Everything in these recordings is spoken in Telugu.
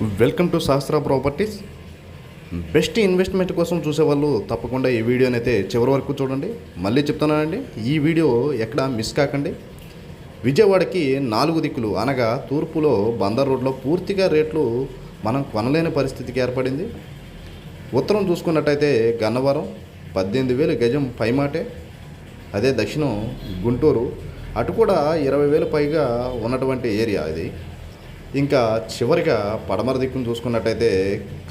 వెల్కమ్ టు శాస్త్ర ప్రాపర్టీస్. బెస్ట్ ఇన్వెస్ట్మెంట్ కోసం చూసేవాళ్ళు తప్పకుండా ఈ వీడియోని అయితే చివరి వరకు చూడండి. మళ్ళీ చెప్తున్నానండి, ఈ వీడియో ఎక్కడ మిస్ కాకండి. విజయవాడకి 4 దిక్కులు అనగా తూర్పులో బందర్ రోడ్లో పూర్తిగా రేట్లు మనం కొనలేని పరిస్థితికి ఏర్పడింది. ఉత్తరం చూసుకున్నట్టయితే గన్నవరం 18,000 గజం పైమాటే. అదే దక్షిణం గుంటూరు, అటు కూడా 20,000 పైగా ఉన్నటువంటి ఏరియా ఇది. ఇంకా చివరిగా పడమర దిక్కును చూసుకున్నట్టయితే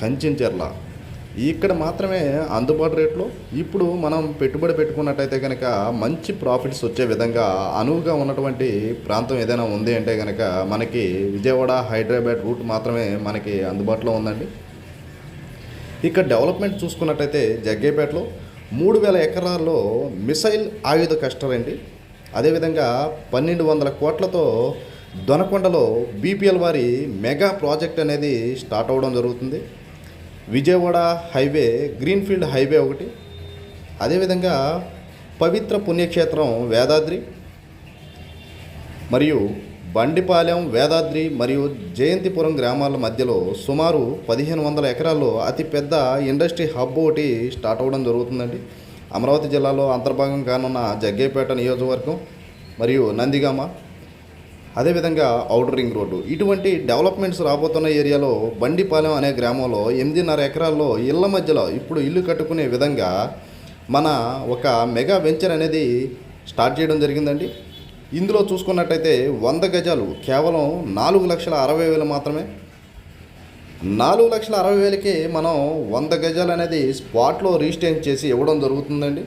కంచెంచెర్ల, ఇక్కడ మాత్రమే అందుబాటు రేట్లో ఇప్పుడు మనం పెట్టుబడి పెట్టుకున్నట్టయితే కనుక మంచి ప్రాఫిట్స్ వచ్చే విధంగా అనువుగా ఉన్నటువంటి ప్రాంతం ఏదైనా ఉంది అంటే కనుక మనకి విజయవాడ హైదరాబాద్ రూట్ మాత్రమే మనకి అందుబాటులో ఉందండి. ఇక్కడ డెవలప్మెంట్ చూసుకున్నట్టయితే జగ్గేపేటలో 3,000 ఎకరాల్లో మిసైల్ ఆయుధ క్లస్టర్ అండి. అదేవిధంగా 1,200 కోట్లతో దొనకొండలో బీపీఎల్ వారి మెగా ప్రాజెక్ట్ అనేది స్టార్ట్ అవ్వడం జరుగుతుంది. విజయవాడ హైవే, గ్రీన్ఫీల్డ్ హైవే ఒకటి. అదేవిధంగా పవిత్ర పుణ్యక్షేత్రం వేదాద్రి మరియు బండిపాలెం, వేదాద్రి మరియు జయంతిపురం గ్రామాల మధ్యలో సుమారు 1,500 ఎకరాల్లో అతిపెద్ద ఇండస్ట్రీ హబ్ ఒకటి స్టార్ట్ అవ్వడం జరుగుతుందండి. అమరావతి జిల్లాలో అంతర్భాగం కానున్న జగ్గేపేట నియోజకవర్గం మరియు నందిగామ, అదేవిధంగా ఔటర్ రింగ్ రోడ్డు, ఇటువంటి డెవలప్మెంట్స్ రాబోతున్న ఏరియాలో బండిపాలెం అనే గ్రామంలో 8.5 ఎకరాల్లో ఇళ్ల మధ్యలో ఇప్పుడు ఇల్లు కట్టుకునే విధంగా మన ఒక మెగా వెంచర్ అనేది స్టార్ట్ చేయడం జరిగిందండి. ఇందులో చూసుకున్నట్టయితే 100 గజాలు కేవలం 4,60,000 మాత్రమే. 4,60,000కి మనం 100 గజాలు అనేది స్పాట్లో రిజిస్ట్రేషన్ చేసి ఇవ్వడం జరుగుతుందండి.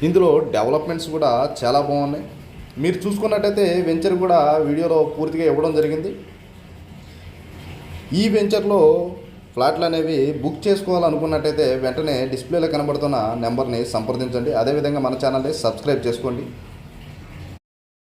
ఇందులో డెవలప్మెంట్స్ కూడా చాలా బాగున్నాయి. మీరు చూసుకున్నట్టయితే వెంచర్ కూడా వీడియోలో పూర్తిగా ఇవ్వడం జరిగింది. ఈ వెంచర్లో ఫ్లాట్లు అనేవి బుక్ చేసుకోవాలనుకున్నట్టయితే వెంటనే డిస్ప్లేలో కనబడుతున్న నెంబర్ని సంప్రదించండి. అదేవిధంగా మన ఛానల్ని సబ్స్క్రైబ్ చేసుకోండి.